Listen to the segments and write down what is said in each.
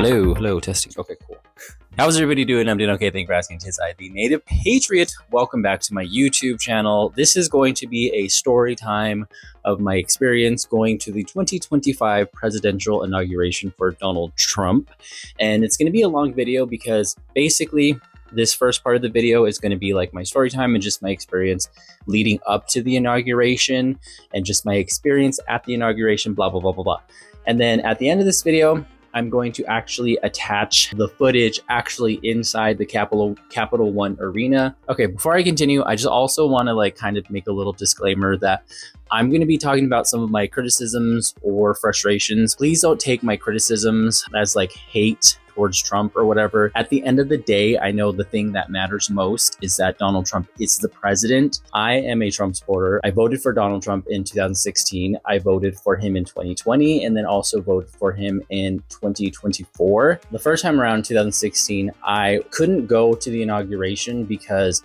Hello, testing. Okay, cool. How's everybody doing? I'm doing okay. Thank you for asking. Tis I, the Native Patriot. Welcome back to my YouTube channel. This is going to be a story time of my experience going to the 2025 presidential inauguration for Donald Trump. And it's going to be a long video because basically this first part of the video is going to be like my story time and just my experience leading up to the inauguration and just my experience at the inauguration, blah, blah, blah, blah, blah. And then at the end of this video, I'm going to actually attach the footage actually inside the Capital One Arena. Okay, before I continue, I just also want to kind of make a little disclaimer that I'm going to be talking about some of my criticisms or frustrations. Please don't take my criticisms as hate towards Trump or whatever. At the end of the day, I know the thing that matters most is that Donald Trump is the president. I am a Trump supporter. I voted for Donald Trump in 2016. I voted for him in 2020 and then also voted for him in 2024. The first time around, 2016, I couldn't go to the inauguration because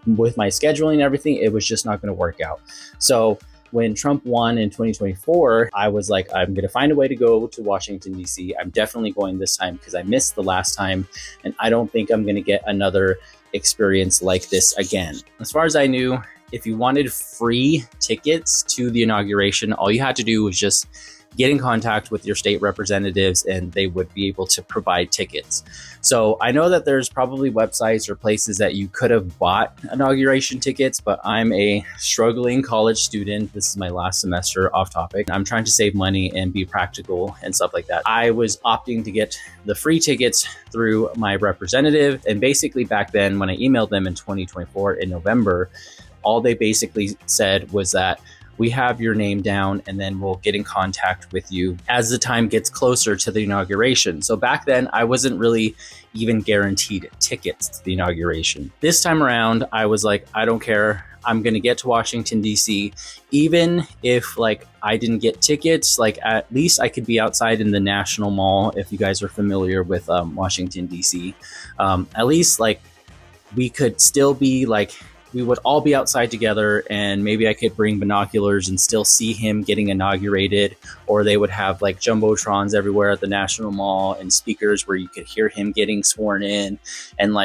with my scheduling and everything, it was just not going to work out. So when Trump won in 2024, I was like, I'm going to find a way to go to Washington, D.C. I'm definitely going this time because I missed the last time, and I don't think I'm going to get another experience like this again. As far as I knew, if you wanted free tickets to the inauguration, all you had to do was just get in contact with your state representatives and they would be able to provide tickets. So I know that there's probably websites or places that you could have bought inauguration tickets, but I'm a struggling college student. This is my last semester, off topic. I'm trying to save money and be practical and stuff like that. I was opting to get the free tickets through my representative. And basically back then when I emailed them in 2024 in November, all they basically said was that we have your name down and then we'll get in contact with you as the time gets closer to the inauguration. So back then I wasn't really even guaranteed tickets to the inauguration. This time around, I was like, I don't care. I'm going to get to Washington, D.C. Even if I didn't get tickets, at least I could be outside in the National Mall. If you guys are familiar with Washington, D.C., at least we could still be we would all be outside together and maybe I could bring binoculars and still see him getting inaugurated, or they would have jumbotrons everywhere at the National Mall and speakers where you could hear him getting sworn in. And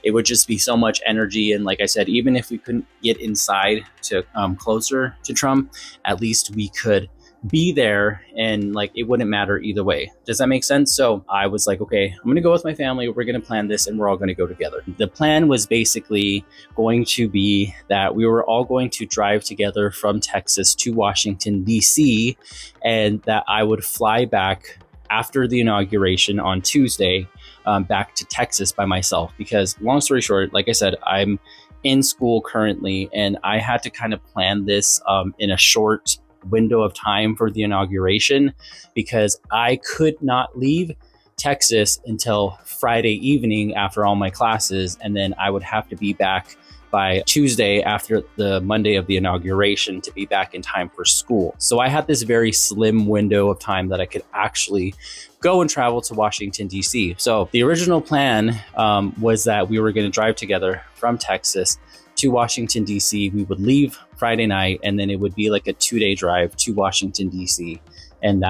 it would just be so much energy. And like I said, even if we couldn't get inside to closer to Trump, at least we could be there and it wouldn't matter either way. Does that make sense? So I was like, okay, I'm going to go with my family. We're going to plan this and we're all going to go together. The plan was basically going to be that we were all going to drive together from Texas to Washington, D.C., and that I would fly back after the inauguration on Tuesday back to Texas by myself. Because long story short, like I said, I'm in school currently and I had to kind of plan this in a short window of time for the inauguration because I could not leave Texas until Friday evening after all my classes, and then I would have to be back by Tuesday after the Monday of the inauguration to be back in time for school. So I had this very slim window of time that I could actually go and travel to Washington, D.C. So the original plan was that we were going to drive together from Texas to Washington, D.C. We would leave Friday night and then it would be a 2-day drive to Washington, D.C. And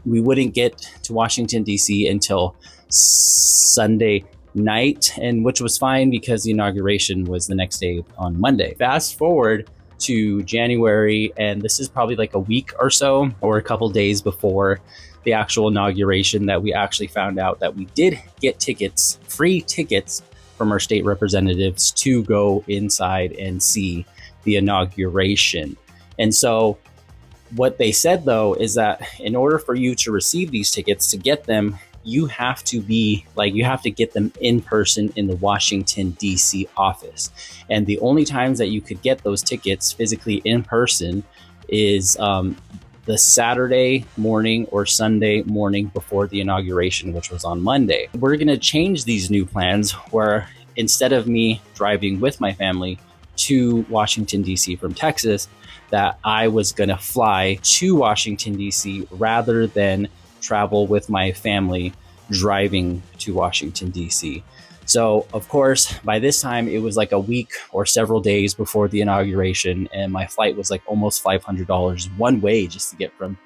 we wouldn't get to Washington, D.C. until Sunday night, and which was fine because the inauguration was the next day on Monday. Fast forward to January, and this is probably a week or so or a couple days before the actual inauguration that we actually found out that we did get tickets, free tickets from our state representatives to go inside and see the inauguration. And so what they said though is that in order for you to receive these tickets, to get them, you have to get them in person in the Washington, D.C. office. And the only times that you could get those tickets physically in person is the Saturday morning or Sunday morning before the inauguration, which was on Monday. We're going to change these new plans where instead of me driving with my family to Washington, D.C. from Texas, that I was going to fly to Washington, D.C. rather than travel with my family driving to Washington, D.C. So, of course, by this time, it was a week or several days before the inauguration, and my flight was almost $500 one way just to get from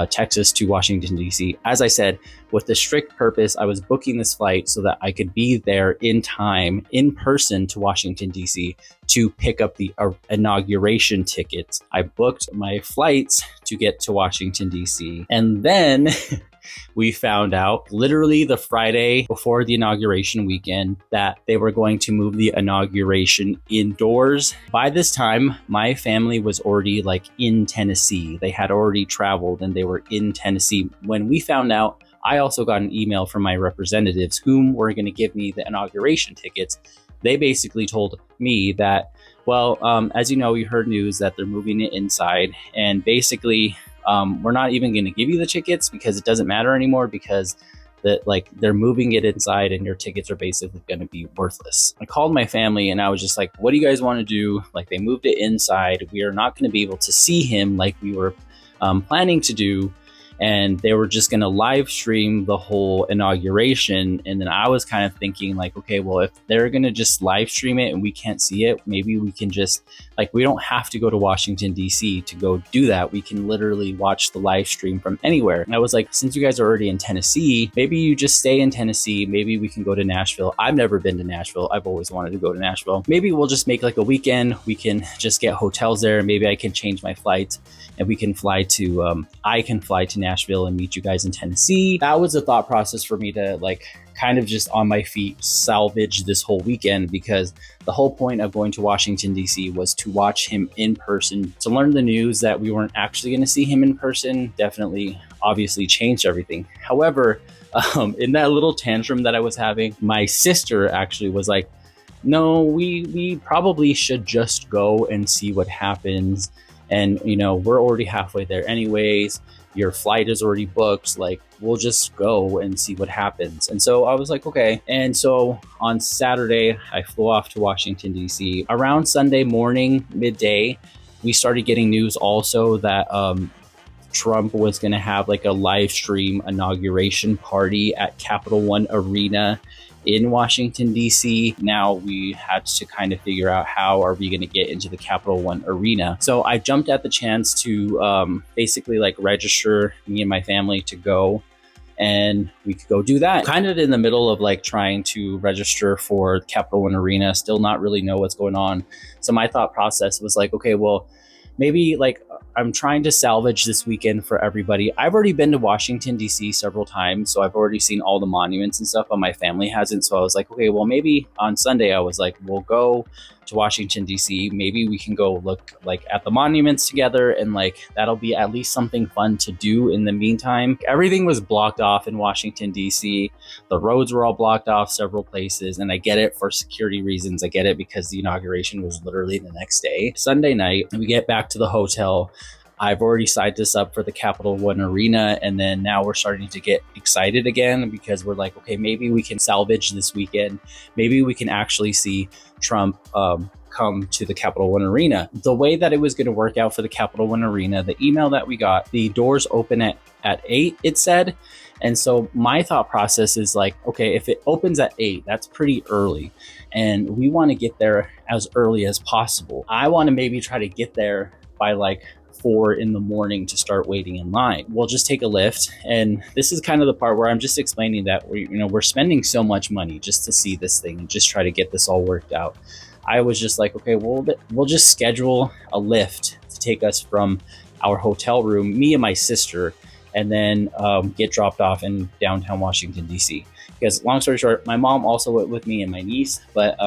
Texas to Washington, D.C. As I said, with the strict purpose, I was booking this flight so that I could be there in time, in person to Washington, D.C. to pick up the inauguration tickets. I booked my flights to get to Washington, D.C. And then we found out literally the Friday before the inauguration weekend that they were going to move the inauguration indoors. By this time, my family was already like in Tennessee. They had already traveled and they were in Tennessee. When we found out, I also got an email from my representatives whom were going to give me the inauguration tickets. They basically told me that, well, as you know, you heard news that they're moving it inside, and basically we're not even going to give you the tickets because it doesn't matter anymore, because they're moving it inside and your tickets are basically going to be worthless. I called my family and I was just like, what do you guys want to do? Like, they moved it inside. We are not going to be able to see him like we were planning to do. And they were just going to live stream the whole inauguration. And then I was kind of thinking like, okay, well, if they're going to just live stream it and we can't see it, maybe we can just, like, we don't have to go to Washington, D.C. to go do that. We can literally watch the live stream from anywhere. And I was like, since you guys are already in Tennessee, maybe you just stay in Tennessee. Maybe we can go to Nashville. I've never been to Nashville. I've always wanted to go to Nashville. Maybe we'll just make like a weekend. We can just get hotels there. Maybe I can change my flights and we can fly to, I can fly to Nashville and meet you guys in Tennessee. That was the thought process for me to like kind of just on my feet salvage this whole weekend, because the whole point of going to Washington, D.C. was to watch him in person. To learn the news that we weren't actually going to see him in person definitely obviously changed everything. However, in that little tantrum that I was having, my sister actually was like, no, we probably should just go and see what happens. And, you know, we're already halfway there anyways. Your flight is already booked. Like, we'll just go and see what happens. And so I was like, okay. And so on Saturday, I flew off to Washington, D.C. Around Sunday morning, midday, we started getting news also that Trump was going to have like a live stream inauguration party at Capital One Arena in Washington, D.C. Now we had to kind of figure out how are we going to get into the Capital One Arena. So I jumped at the chance to basically like register me and my family to go, and we could go do that. Kind of in the middle of like trying to register for Capital One Arena, still not really know what's going on. So my thought process was like, okay, well, maybe like I'm trying to salvage this weekend for everybody. I've already been to Washington, D.C. several times, so I've already seen all the monuments and stuff, but my family hasn't. So I was like, okay, well, maybe on Sunday, I was like, we'll go to Washington, D.C. Maybe we can go look like at the monuments together, and like that'll be at least something fun to do in the meantime. Everything was blocked off in Washington, D.C. The roads were all blocked off several places, and I get it for security reasons. I get it because the inauguration was literally the next day. Sunday night, we get back to the hotel. I've already signed this up for the Capital One Arena, and then now we're starting to get excited again because we're like, okay, maybe we can salvage this weekend. Maybe we can actually see Trump come to the Capital One Arena. The way that it was going to work out for the Capital One Arena, the email that we got, the doors open at 8, it said. And so my thought process is like, okay, if it opens at 8, that's pretty early. And we want to get there as early as possible. I want to maybe try to get there by like 4 in the morning to start waiting in line. We'll just take a Lyft. And this is kind of the part where I'm just explaining that we're spending so much money just to see this thing and just try to get this all worked out. I was just like, okay, we'll just schedule a Lyft to take us from our hotel room, me and my sister, and then get dropped off in downtown Washington, D.C. Because long story short, my mom also went with me and my niece, but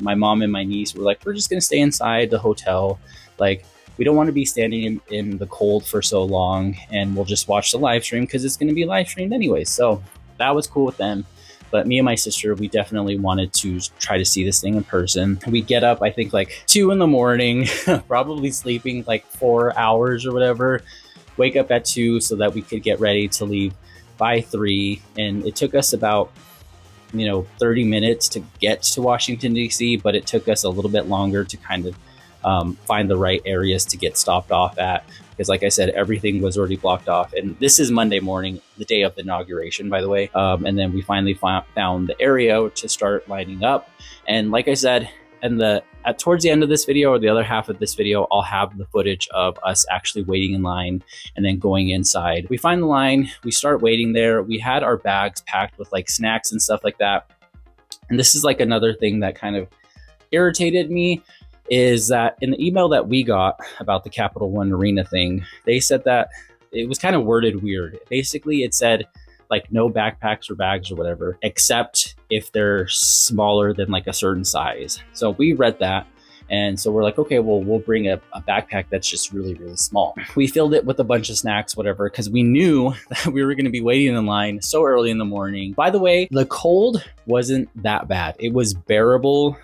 my mom and my niece were like, we're just going to stay inside the hotel. Like, we don't want to be standing in the cold for so long, and we'll just watch the live stream because it's going to be live streamed anyway. So that was cool with them. But me and my sister, we definitely wanted to try to see this thing in person. We get up, I think like 2 in the morning, probably sleeping like 4 hours or whatever. Wake up at 2 so that we could get ready to leave by 3. And it took us about 30 minutes to get to Washington, D.C., but it took us a little bit longer to kind of find the right areas to get stopped off at, because like I said, everything was already blocked off. And this is Monday morning, the day of the inauguration, by the way. And then we finally found the area to start lining up. And like I said, towards the end of this video, or the other half of this video, I'll have the footage of us actually waiting in line and then going inside. We find the line, we start waiting there. We had our bags packed with like snacks and stuff like that. And this is like another thing that kind of irritated me, is that in the email that we got about the Capital One Arena thing, they said that it was kind of worded weird. Basically, it said like no backpacks or bags or whatever, except if they're smaller than like a certain size. So we read that. And so we're like, okay, well, we'll bring a backpack that's just really, really small. We filled it with a bunch of snacks, whatever, because we knew that we were going to be waiting in line so early in the morning. By the way, the cold wasn't that bad. It was bearable,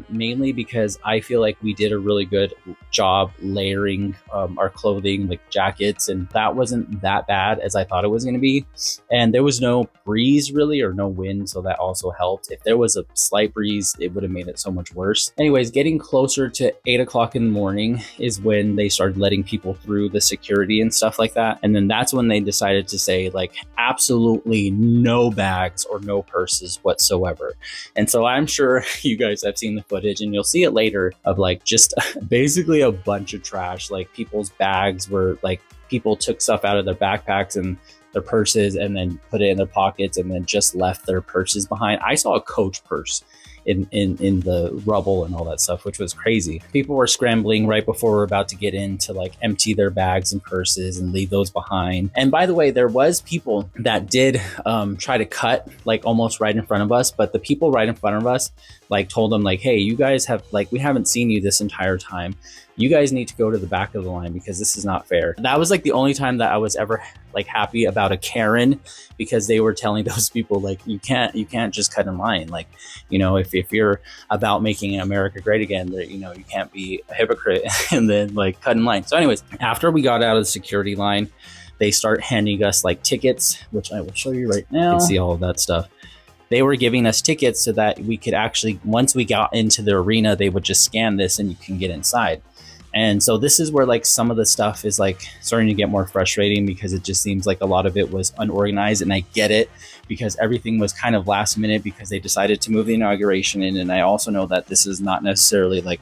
mainly because I feel like we did a really good job layering our clothing, like jackets, and that wasn't that bad as I thought it was going to be. And there was no breeze really, or no wind, so that also helped. If there was a slight breeze, it would have made it so much worse. Anyways, getting closer to 8 o'clock in the morning is when they started letting people through the security and stuff like that. And then that's when they decided to say like absolutely no bags or no purses whatsoever. And so I'm sure you guys have seen the footage, and you'll see it later, of like just basically a bunch of trash. Like people's bags were like, people took stuff out of their backpacks and their purses and then put it in their pockets and then just left their purses behind. I saw a Coach purse in the rubble and all that stuff, which was crazy. People were scrambling right before we're about to get in to like empty their bags and purses and leave those behind. And by the way, there was people that did try to cut like almost right in front of us, but the people right in front of us like told them like, hey, you guys have like, we haven't seen you this entire time. You guys need to go to the back of the line because this is not fair. That was like the only time that I was ever like happy about a Karen, because they were telling those people like, you can't just cut in line. Like, you know, if you're about making America great again, you know, you can't be a hypocrite and then like cut in line. So anyways, after we got out of the security line, they start handing us like tickets, which I will show you right now. You can see all of that stuff. They were giving us tickets so that we could actually, once we got into the arena, they would just scan this and you can get inside. And so this is where like some of the stuff is like starting to get more frustrating, because it just seems like a lot of it was unorganized. And I get it, because everything was kind of last minute because they decided to move the inauguration in. And I also know that this is not necessarily like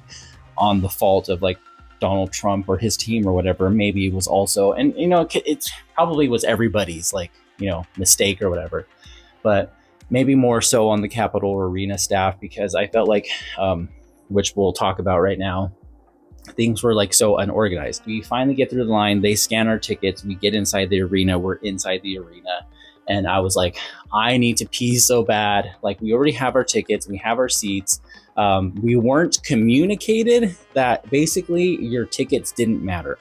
on the fault of like Donald Trump or his team or whatever. Maybe it was also, and you know, it probably was everybody's like, you know, mistake or whatever, but maybe more so on the Capitol Arena staff, because I felt like, which we'll talk about right now, things were like so unorganized. We finally get through the line, they scan our tickets, we get inside the arena, we're inside the arena. And I was like, I need to pee so bad. Like, we already have our tickets, we have our seats. We weren't communicated that basically your tickets didn't matter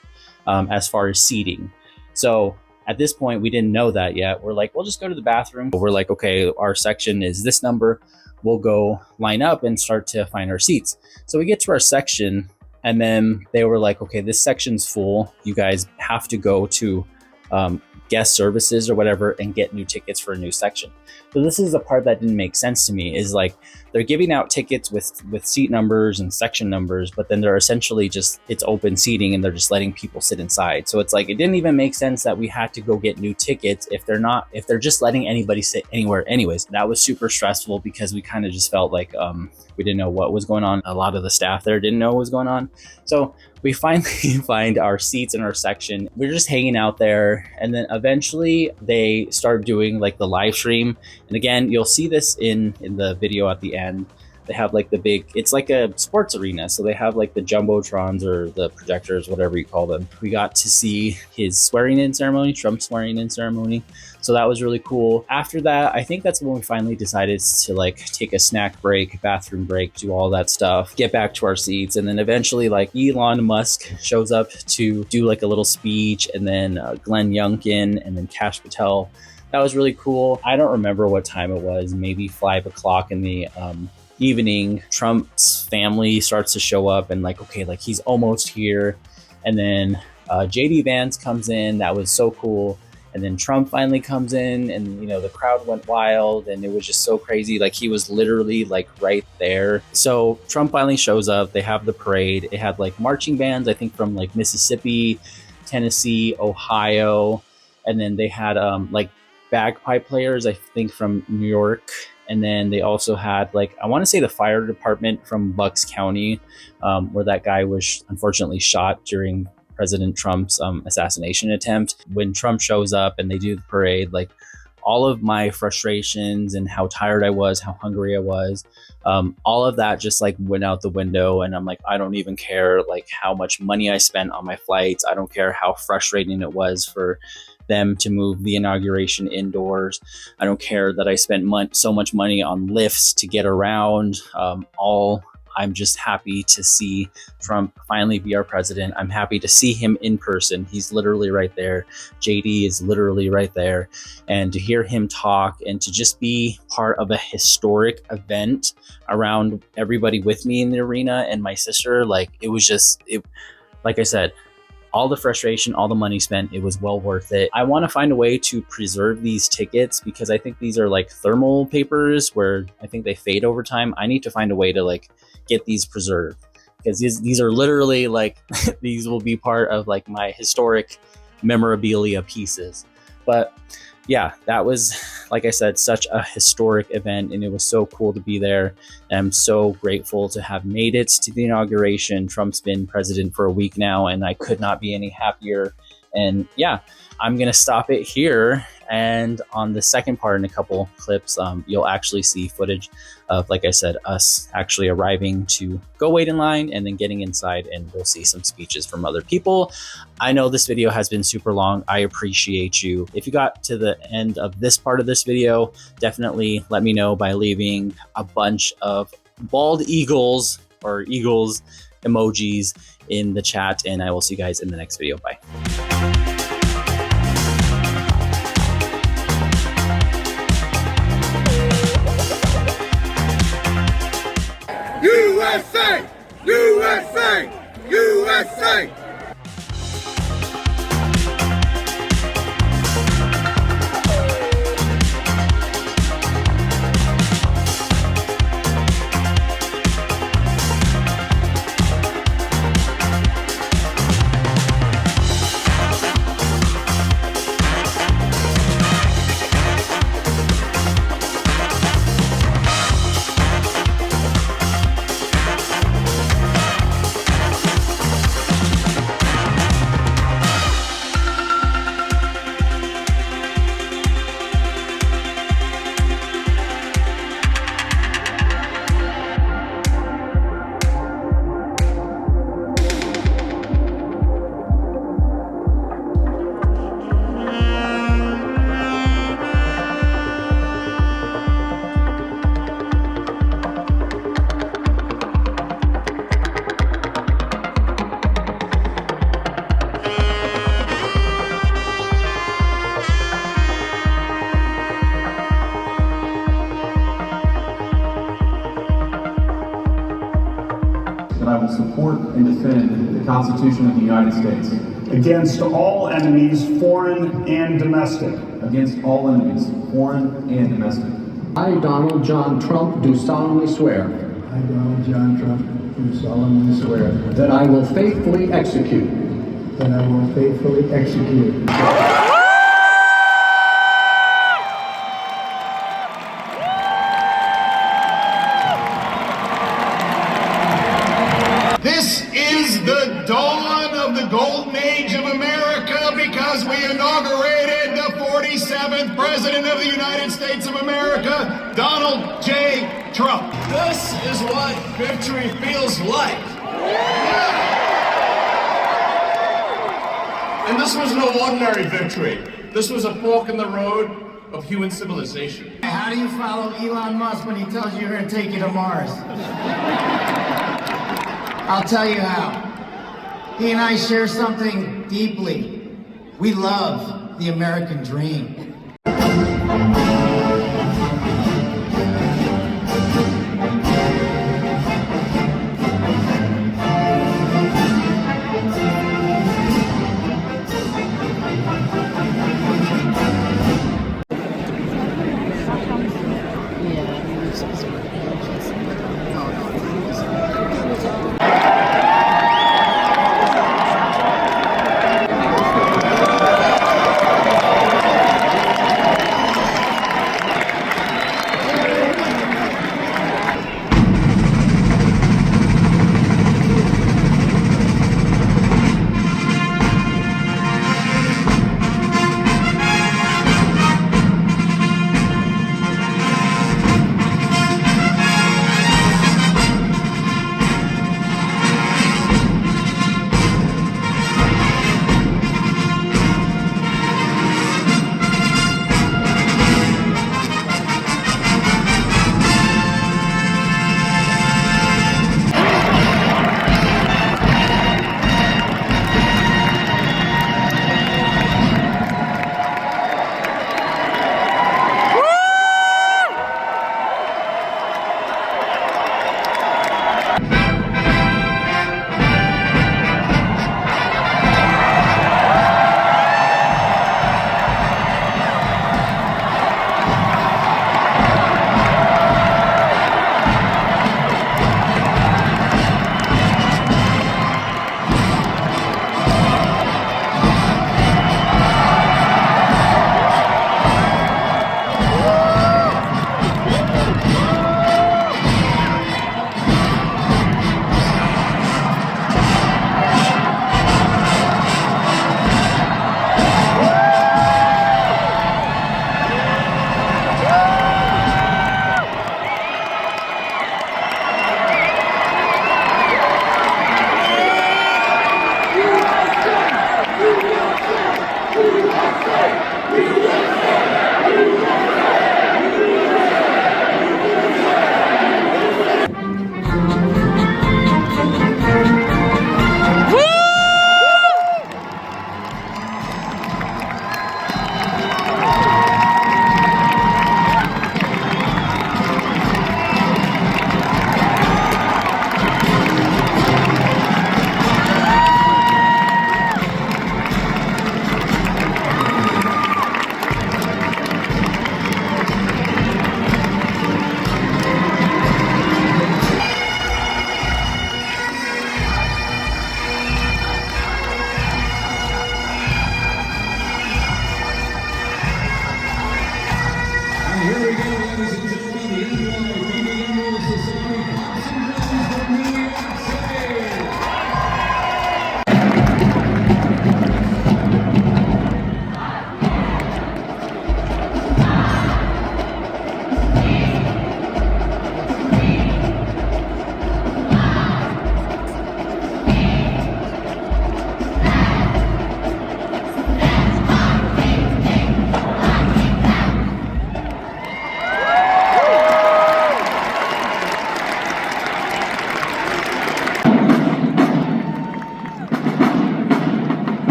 as far as seating. So at this point, we didn't know that yet. We're like, we'll just go to the bathroom. We're like, okay, our section is this number. We'll go line up and start to find our seats. So we get to our section, and then they were like, okay, this section's full. You guys have to go to guest services or whatever and get new tickets for a new section. So this is the part that didn't make sense to me, is like they're giving out tickets with seat numbers and section numbers, but then they're essentially just, it's open seating and they're just letting people sit inside. So it's like, it didn't even make sense that we had to go get new tickets if they're just letting anybody sit anywhere anyways. That was super stressful, because we kind of just felt like we didn't know what was going on. A lot of the staff there didn't know what was going on. So we finally find our seats in our section. We're just hanging out there. And then eventually they start doing like the live stream. And again, you'll see this in the video at the end. They have like the big, it's like a sports arena. So they have like the Jumbotrons or the projectors, whatever you call them. We got to see his swearing in ceremony, Trump's swearing in ceremony. So that was really cool. After that, I think that's when we finally decided to like take a snack break, bathroom break, do all that stuff, get back to our seats. And then eventually like Elon Musk shows up to do like a little speech, and then Glenn Youngkin, and then Kash Patel. That was really cool. I don't remember what time it was, maybe 5 o'clock in the evening. Trump's family starts to show up, and like, okay, like he's almost here. And then JD Vance comes in. That was so cool. And then Trump finally comes in, and you know, the crowd went wild, and it was just so crazy. Like, he was literally like right there. So Trump finally shows up. They have the parade. It had like marching bands, I think from like Mississippi, Tennessee, Ohio. And then they had like bagpipe players, I think from New York And then they also had, like, I want to say the fire department from Bucks County, where that guy was unfortunately shot during President Trump's assassination attempt. When Trump shows up and they do the parade, like, all of my frustrations and how tired I was, how hungry I was, all of that just like went out the window. And I'm like, I don't even care like how much money I spent on my flights. I don't care how frustrating it was for them to move the inauguration indoors. I don't care that I spent so much money on lifts to get around. I'm just happy to see Trump finally be our president. I'm happy to see him in person. He's literally right there. JD is literally right there. And to hear him talk and to just be part of a historic event around everybody with me in the arena and my sister, like, it was just, like I said, all the frustration, all the money spent, it was well worth it. I want to find a way to preserve these tickets because I think these are like thermal papers where I think they fade over time. I need to find a way to like get these preserved because these are literally like, these will be part of like my historic memorabilia pieces. But yeah, that was, like I said, such a historic event and it was so cool to be there. And I'm so grateful to have made it to the inauguration. Trump's been president for a week now and I could not be any happier. And yeah, I'm going to stop it here. And on the second part in a couple clips, you'll actually see footage of, like I said, us actually arriving to go wait in line and then getting inside, and we'll see some speeches from other people. I know this video has been super long. I appreciate you. If you got to the end of this part of this video, definitely let me know by leaving a bunch of bald eagles or eagles emojis in the chat, and I will see you guys in the next video. Bye. USA! USA! USA! That I will support and defend the Constitution of the United States against all enemies, foreign and domestic. against all enemies, foreign and domestic. I, Donald John Trump, do solemnly swear I, Donald John Trump, do solemnly swear that I will faithfully execute that I will faithfully execute This is the dawn of the golden age of America because we inaugurated the 47th President of the United States of America, Donald J. Trump. This is what victory feels like. And this was no ordinary victory. This was a fork in the road of human civilization. How do you follow Elon Musk when he tells you you're going to take you to Mars? I'll tell you how. He and I share something deeply. We love the American dream.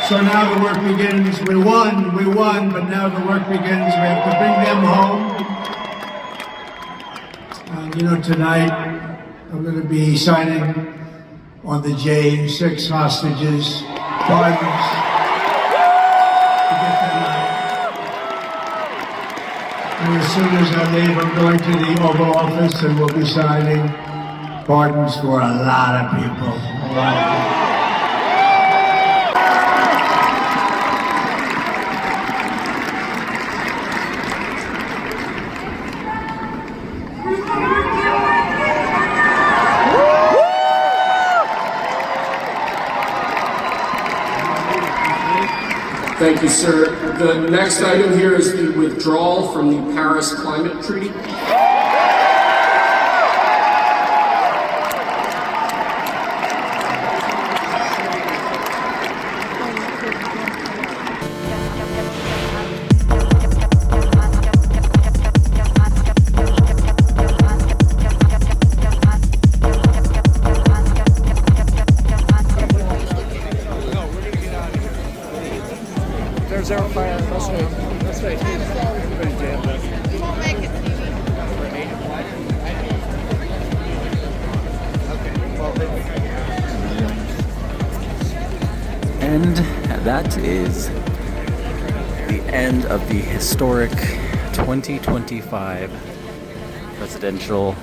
So now the work begins. We won, but now the work begins. We have to bring them home. Tonight I'm going to be signing on the J6 hostages, pardons. And as soon as I leave, I'm going to the Oval Office and we'll be signing pardons for a lot of people. A lot of people. Thank you, sir. The next item here is the withdrawal from the Paris Climate Treaty. There's our fire. That's right. That's right. Everybody's jammed up. You won't make it, Stevie. And that is the end of the historic 2025 presidential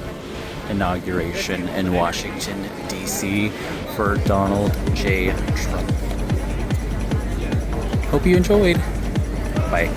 inauguration in Washington, D.C. for Donald J. Trump. Hope you enjoyed. Bye.